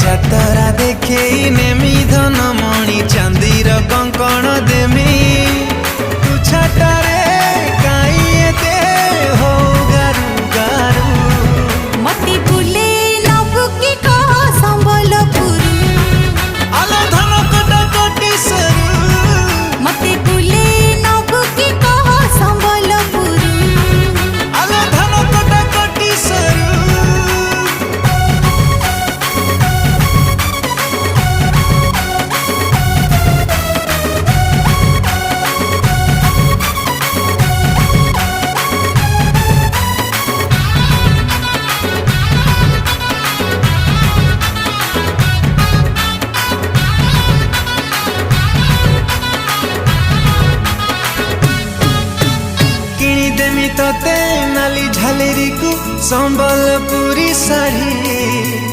जातरा देखे नेमी धन मणि चांदीर कंकण देमी तू छाटारे काई एते हो गारू गारू मती बुले नबु की कह संबलपुर आलो धन कटा कोटी सरू मती बुले नबु की कह संबलपुर आलो धन कटा कोटी सरू तते नाली झालेरी को संबलपुरी साड़ी